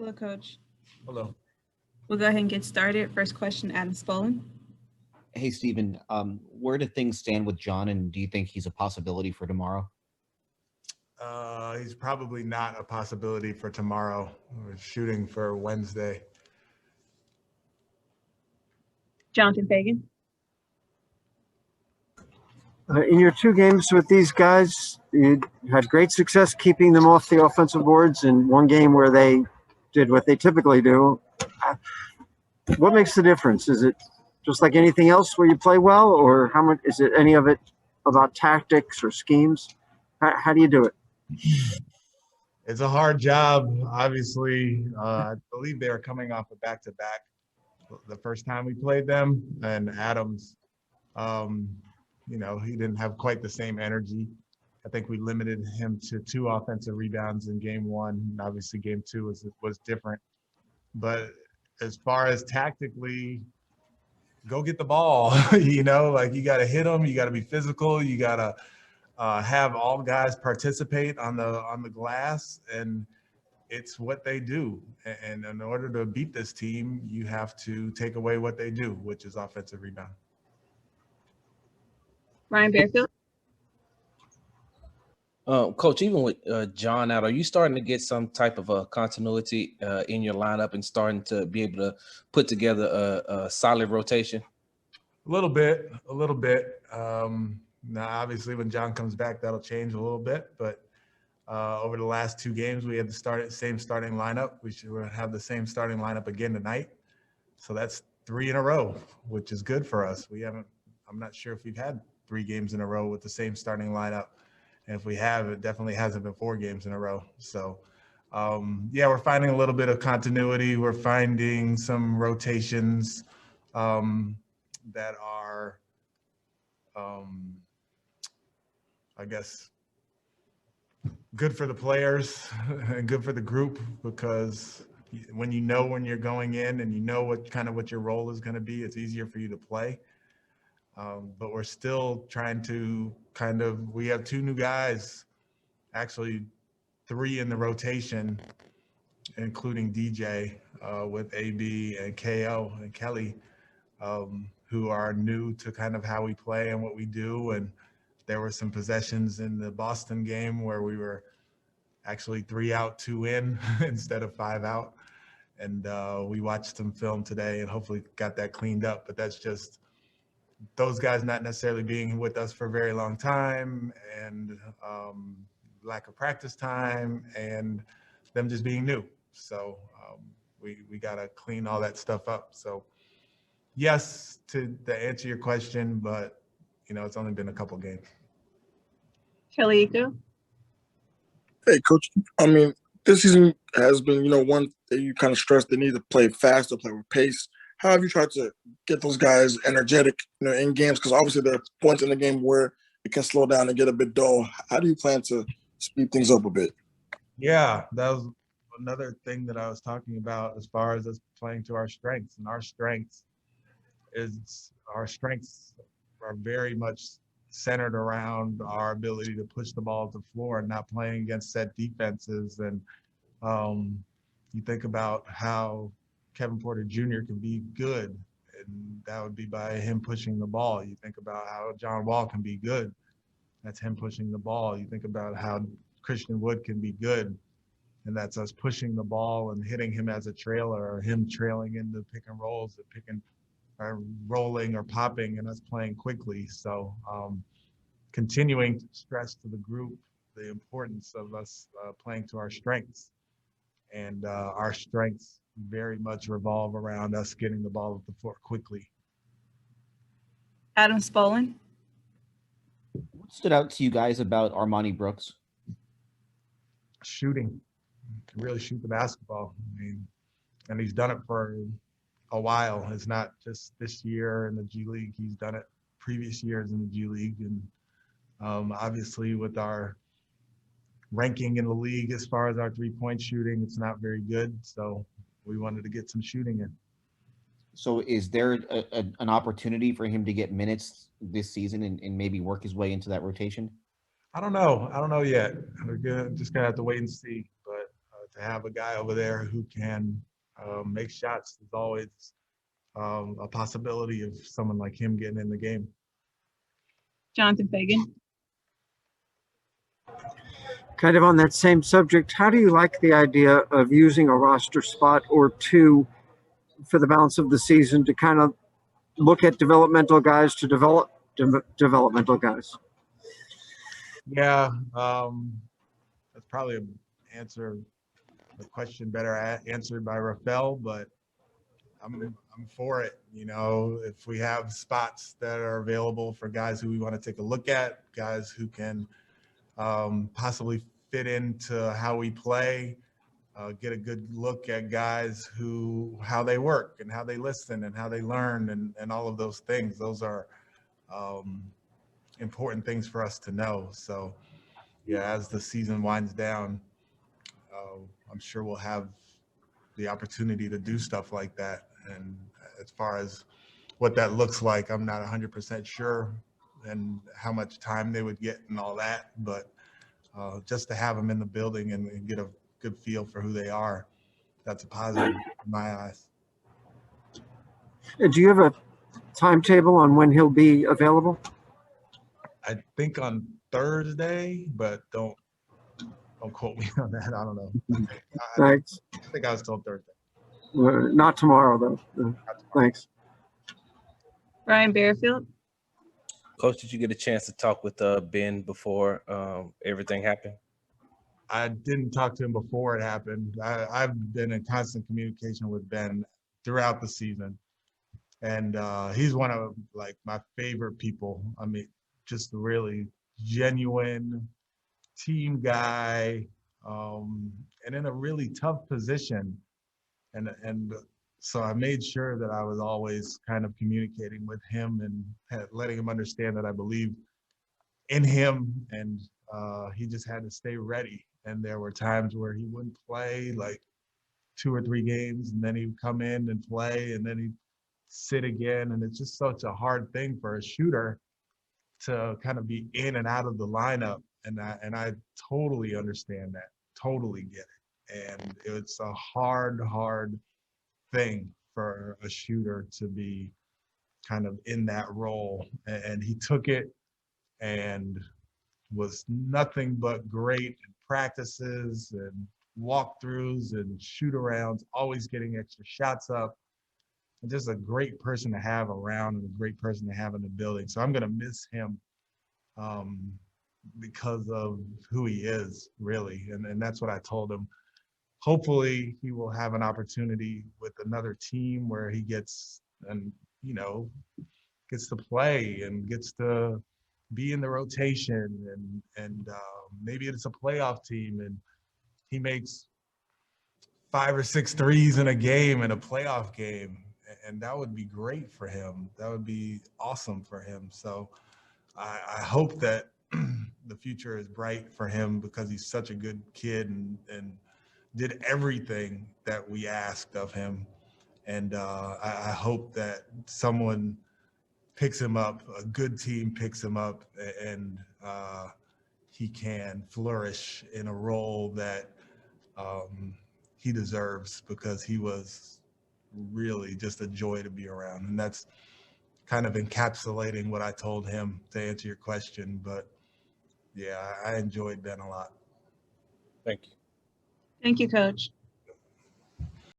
Hello, Coach. Hello. We'll go ahead and get started. First question, Adam Spollen. Hey, Stephen, where do things stand with John, and do you think he's a possibility for tomorrow? He's probably not a possibility for tomorrow. We're shooting for Wednesday. Jonathan Fagan. In your two games with these guys, you had great success keeping them off the offensive boards. In one game where they did what they typically do, what makes the difference? Is it just like anything else where you play well, or how much is it? Any of it about tactics or schemes? How do you do it? It's a hard job, obviously. I believe they were coming off a back-to-back the first time we played them, and Adams, he didn't have quite the same energy. I think we limited him to 2 offensive rebounds in game 1. And obviously, game 2 was different. But as far as tactically, go get the ball. You got to hit them. You got to be physical. You got to have all guys participate on the glass, and it's what they do. And in order to beat this team, you have to take away what they do, which is offensive rebound. Ryan Bearfield. Coach, even with John out, are you starting to get some type of a continuity in your lineup and starting to be able to put together a solid rotation? A little bit. Now, obviously, when John comes back, that'll change a little bit. But over the last 2 games, we had the same starting lineup. We should have the same starting lineup again tonight. So that's 3 in a row, which is good for us. I'm not sure if we've had 3 games in a row with the same starting lineup. And if we have, it definitely hasn't been 4 games in a row. So, we're finding a little bit of continuity. We're finding some rotations that are, I guess, good for the players and good for the group, because when you're going in and you know what your role is going to be, it's easier for you to play. But we're still trying to we have 2 new guys, actually 3 in the rotation, including DJ with AB and KO and Kelly, who are new to kind of how we play and what we do. And there were some possessions in the Boston game where we were actually 3 out, 2 in instead of 5 out. And we watched some film today and hopefully got that cleaned up. But that's just those guys not necessarily being with us for a very long time, and lack of practice time, and them just being new. So we got to clean all that stuff up. So yes, to answer your question, but it's only been a couple games. Kelly Iko. Hey, Coach. This season has been, one that you kind of stressed they need to play faster, play with pace. How have you tried to get those guys energetic, in games? Because obviously there are points in the game where it can slow down and get a bit dull. How do you plan to speed things up a bit? Yeah, that was another thing that I was talking about as far as us playing to our strengths. And our strengths are very much centered around our ability to push the ball to the floor and not playing against set defenses. And you think about how Kevin Porter Jr. can be good, and that would be by him pushing the ball. You think about how John Wall can be good. That's him pushing the ball. You think about how Christian Wood can be good, and that's us pushing the ball and hitting him as a trailer, or him trailing into pick and rolls, or rolling or popping, and us playing quickly. So continuing to stress to the group the importance of us playing to our strengths. And our strengths very much revolve around us getting the ball at the floor quickly. Adam Spollen. What stood out to you guys about Armoni Brooks? Shooting. He can really shoot the basketball. And he's done it for a while. It's not just this year in the G League. He's done it previous years in the G League. And obviously with our ranking in the league as far as our 3-point shooting, it's not very good. So we wanted to get some shooting in. So is there an opportunity for him to get minutes this season and maybe work his way into that rotation? I don't know yet. We're just gonna have to wait and see. But to have a guy over there who can make shots is always a possibility of someone like him getting in the game. Jonathan Fagan. Kind of on that same subject, how do you like the idea of using a roster spot or two for the balance of the season to kind of look at developmental guys to develop developmental guys? Yeah, that's probably a question better answered by Rafael, but I'm for it. You know, if we have spots that are available for guys who we want to take a look at, guys who can possibly fit into how we play, get a good look at guys how they work and how they listen and how they learn and all of those things. Those are important things for us to know. So, yeah, as the season winds down, I'm sure we'll have the opportunity to do stuff like that. And as far as what that looks like, I'm not 100% sure and how much time they would get and all that. But just to have them in the building and get a good feel for who they are, that's a positive in my eyes. Do you have a timetable on when he'll be available? I think on Thursday, but don't quote me on that. I don't know. Thanks. I think I was told Thursday. Not tomorrow, though. Thanks. Brian Bearfield. Coach, did you get a chance to talk with Ben before everything happened? I didn't talk to him before it happened. I've been in constant communication with Ben throughout the season. And he's one of like my favorite people. I mean, just a really genuine team guy, and in a really tough position. And so I made sure that I was always kind of communicating with him and letting him understand that I believe in him, and he just had to stay ready. And there were times where he wouldn't play like 2 or 3 games, and then he'd come in and play, and then he'd sit again. And it's just such a hard thing for a shooter to kind of be in and out of the lineup. And I totally understand that, totally get it. And it's a hard thing for a shooter to be kind of in that role. And he took it and was nothing but great in practices and walkthroughs and shoot arounds, always getting extra shots up. And just a great person to have around and a great person to have in the building. So I'm going to miss him because of who he is, really. And that's what I told him. Hopefully he will have an opportunity with another team where he gets to play and gets to be in the rotation and maybe it's a playoff team and he makes 5 or 6 threes in a game, in a playoff game. And that would be great for him. That would be awesome for him. So I hope that the future is bright for him because he's such a good kid and did everything that we asked of him. And I hope that someone picks him up, a good team picks him up, and he can flourish in a role that he deserves because he was really just a joy to be around. And that's kind of encapsulating what I told him to answer your question. But yeah, I enjoyed Ben a lot. Thank you. Thank you, Coach.